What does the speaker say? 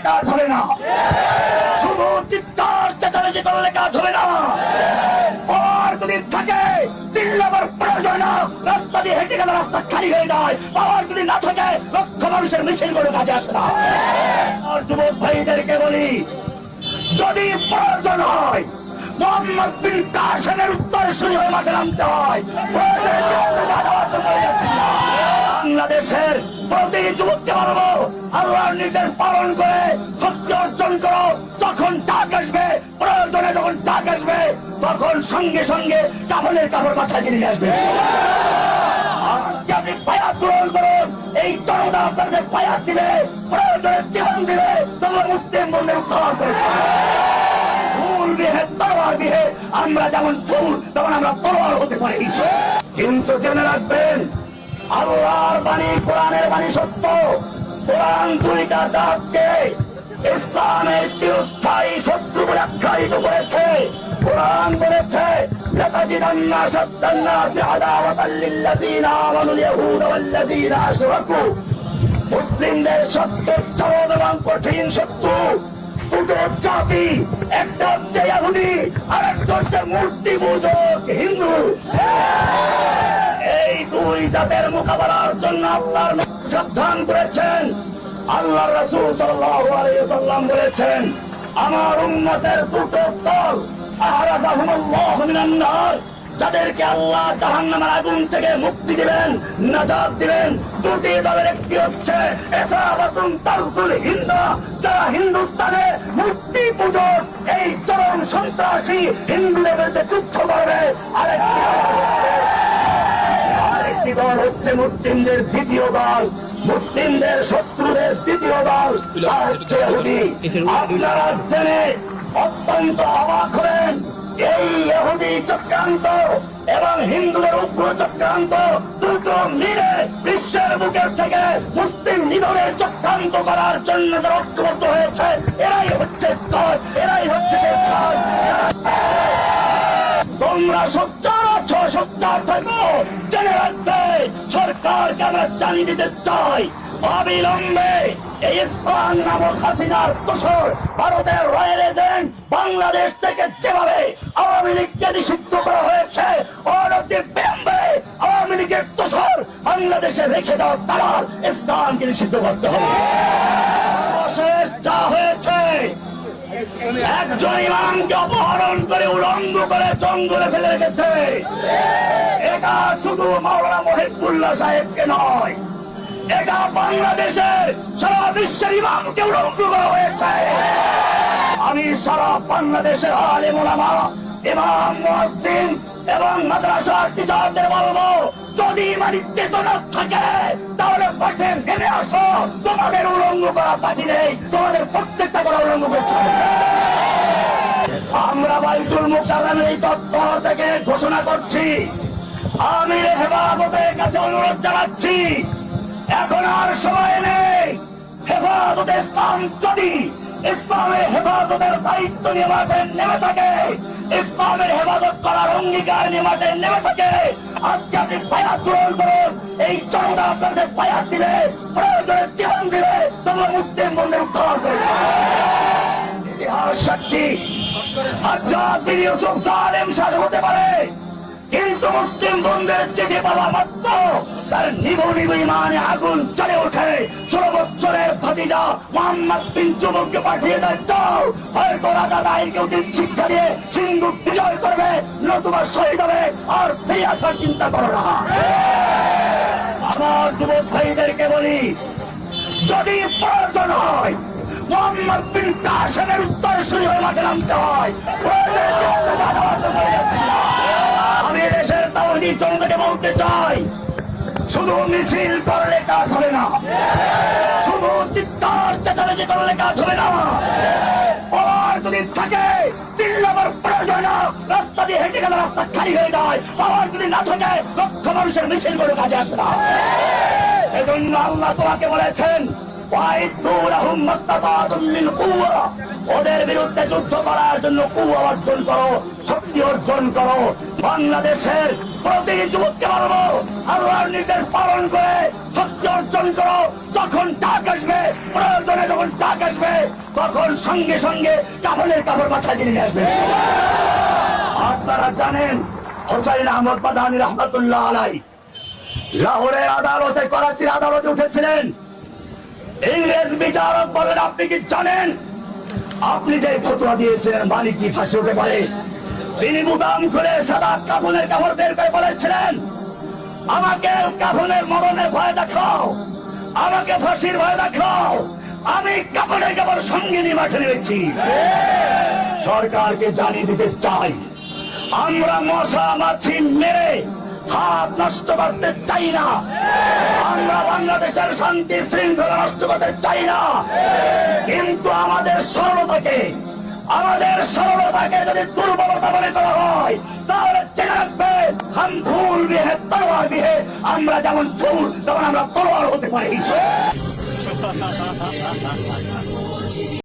কাজ হবে না, শুধু চিৎকার চেঁচামেচি করলে কাজ হবে না। পাওয়ার যদি থাকে চিল্লাবার প্রয়োজন না, রাস্তা দিয়ে হেঁটে গেলে রাস্তা খালি হয়ে যায়। পাওয়ার যদি না থাকে লক্ষ মানুষের মিছিল করে কাজে আসে না। আর যুবক ভাইদেরকে বলি, যদি প্রয়োজন হয় মোহাম্মদ বিন কাসেমের উত্তরসূরি হয়ে মাঠে নামতে হয়। বাংলাদেশের প্রতিটি যুবককে বলবো, আল্লাহর নির্দেশ পালন করে সত্য অর্জন করো। যখন ডাক আসবে, প্রয়োজনে যখন ডাক আসবে, তখন সঙ্গে সঙ্গে কাফনের কাপড় মাথায় দিয়ে নিয়ে আসবে। আজকে আপনি পায়াত গ্রহণ করুন, এই জনতা আপনাদের পায়াত দিবে, প্রয়োজনে জীবন দিবে। তোমরা মুসলিম বন্ধের উদ্ধার করেছে। আমরা যেমন ফুল তেমন আমরা তলোয়ার হতে পারি, কিন্তু জেনে রাখবেন আল্লাহর বাণী, কোরআনের বাণী সত্য। কোরআন দুইটা জাতকে ইসলামের চিরস্থায়ী শত্রু বলে আখ্যায়িত করেছে। কোরআন বলেছে লাতাজিদান্না শাদ্দান্নাসি আদাওয়াতাল লিল্লাযীনা আমানুল ইয়াহুদা ওয়াল্লাযীনা আশরাকু। মুসলিমদের সবচেয়ে চরম এবং কঠিন শত্রু দুটো জাতি, একটা হচ্ছে ইহুদি আর একটা হচ্ছে মূর্তি পূজক হিন্দু। এই দুই জাতের মোকাবেলার জন্য আল্লাহর সাবধান করেছেন। আল্লাহর রাসূল সাল্লাল্লাহু আলাইহি ওয়াসাল্লাম বলেছেন, আমার উম্মতের দুটো দল, আহরাজাহুমুল্লাহু মিনান নার, যাদেরকে আল্লাহ জাহান্নামের আগুন থেকে মুক্তি দিবেন, নাজাত দিবেন। দুটি দলের একটি হচ্ছে ইসাবাতুন তারকুল হিন্দা, যারা হিন্দুস্তানে মূর্তি পূজক, এই চরম সন্ত্রাসী হিন্দুদের বিরুদ্ধে যুদ্ধ করবে। আরেকটি দল হচ্ছে মুসলিমদের দ্বিতীয় দল, মুসলিমদের শত্রুদের দ্বিতীয় দল, হচ্ছে ইহুদি। আপনারা জেনে অত্যন্ত অবাক হলেন, এই ইহুদি চক্রান্ত এবং হিন্দুদের উগ্র চক্রান্ত দুটো মিলে বিশ্বের বুকের থেকে মুসলিম নিধনের চক্রান্ত করার জন্য যারা ঐক্যবদ্ধ হয়েছে, এরাই হচ্ছে স্কট, এরাই হচ্ছে স্কট। তোমরা সোচ্চার আছো, সোচ্চার থাকো। জেনে রাখবে, সরকারকে আমরা জানিয়ে দিতে চাই, অবিলম্বে এই ইসলাম নামক হাসিনার দোসর ভারতের রয়্যাল এজেন্ট বাংলাদেশ থেকে যেভাবে আওয়ামী লীগকে নিষিদ্ধ করা হয়েছে, অনতিবিলম্বে আওয়ামী লীগের দোসর বাংলাদেশে রেখে দেওয়া দালাল ইসলামকে নিষিদ্ধ করতে হবে। সর্বশেষ যা হয়েছে, একজন ইমামকে অপহরণ করে উলঙ্গ করে জঙ্গলে ফেলে রেখেছে। এটা শুধু মাওলানা মহিবুল্লাহ সাহেবকে নয়, এটা বাংলাদেশের সারা বিশ্বের ইমামকে উলঙ্গ করা হয়েছে। আমি সারা বাংলাদেশের আলেম ওলামা, ইমাম, মুয়াজ্জিন এবং মাদ্রাসার টিচারদের বলবো, যদি ইমানি চেতনা থাকে তাহলে মাঠে নেমে আসো। তোমাদের উলঙ্গ করা বাকি নেই, তোমাদের প্রত্যেকটা করা উলঙ্গ করছে। আমরা বাইতুল মুকাররমের এই চত্বর থেকে ঘোষণা করছি, আমির হেফাজতের কাছে অনুরোধ জানাচ্ছি, এখন আর সময় নেই। হেফাজতে ইসলাম যদি ইসলামের হেফাজতের দায়িত্ব নিয়ে মাঠে নেমে থাকে, ইসলামের হেফাজত করার অঙ্গীকার নিয়ে মাঠে নেমে থাকে, আজকে আপনি বায়াত গ্রহণ করুন। এই জনতা আপনাদের বায়াত দিবে, প্রয়োজনে জীবন দিবে। তোমরা মুসলিম বন্ধের উদ্ধার করেছে। ইতিহাস সাক্ষী, আজাদ বিন ইউসুফ জালেম শাসক হতে পারে, কিন্তু মুসলিম বন্ধের চিঠি পাওয়া মাত্র তার নিভু নিভু ইমানে আগুন জ্বলে ওঠে। 16 বছরের ভাতিজা মোহাম্মদ বিন জুবুরকে পাঠিয়ে দেয়, যাও, হয়তো রাজা রায়কে উচিত শিক্ষা দিয়ে সিন্ধু বিজয় করবে, নতুবা শহীদ হবে, আর ফিরে আসার চিন্তা করো না। আমার যুবক ভাইদেরকে বলি, যদি প্রয়োজন হয় মোহাম্মদ বিন কাসেমের উত্তরসূরি হয়ে মাঠে নামতে হয়। আমি দেশের তাওহীদি জনতাকে বলতে চাই, শুধু মিছিল করলে কাজ হবে না, শুধু চিৎকার চেঁচামেচি করলে কাজ হবে না। পাওয়ার যদি থাকে চিল্লাবার প্রয়োজন না, রাস্তা দিয়ে হেঁটে গেলে রাস্তা খালি হয়ে যায়। পাওয়ার যদি না থাকে লক্ষ মানুষের মিছিল করে কাজে আসে না। সেজন্য আল্লাহ তোমাকে বলেছেন, ওদের বিরুদ্ধে যুদ্ধ করার জন্য কুওয়া অর্জন করো, শক্তি অর্জন করো। বাংলাদেশের প্রতিটি যুবককে বলবো, আল্লাহর নির্দেশ পালন করে শক্তি অর্জন করো, যখন ডাক আসবে, প্রয়োজনে যখন ডাক আসবে, তখন সঙ্গে সঙ্গে কাফনের কাপড় মাথায় দিয়ে নিয়ে আসবে। আপনারা জানেন হোসাইন আহমদ মাদানী রহমতুল্লাহ আলাই লাহোরের আদালতে, করাচির আদালতে উঠেছিলেন। ইংরেজ বিচারক বলেন, আপনি কি জানেন আপনি যে ফতোয়া দিয়েছিলেন মালিক কি ফাঁসি হতে পারে? তিনি বুতাম খুলে সাদা কাফনের কাপড় বের করে বলেছিলেন, আমাকে কাফনের মরণের ভয় দেখাও, আমাকে ফাঁসির ভয় দেখাও, আমি কাপড়ের কাপড় সঙ্গে নিয়ে মাঠে নেমেছি। সরকারকে জানিয়ে দিতে চাই, আমরা মশা মাছি মেরে হাত নষ্ট করতে চাই না, আমরা বাংলাদেশের শান্তি শৃঙ্খলা নষ্ট করতে চাই না। কিন্তু আমাদের সরলতাকে যদি দুর্বলতা মনে করা হয়, তাহলে জেনে রাখবে, হাম ফুল বিহে তলোয়ার বিহে, আমরা যেমন ফুল তেমন আমরা তলোয়ার হতে পারি।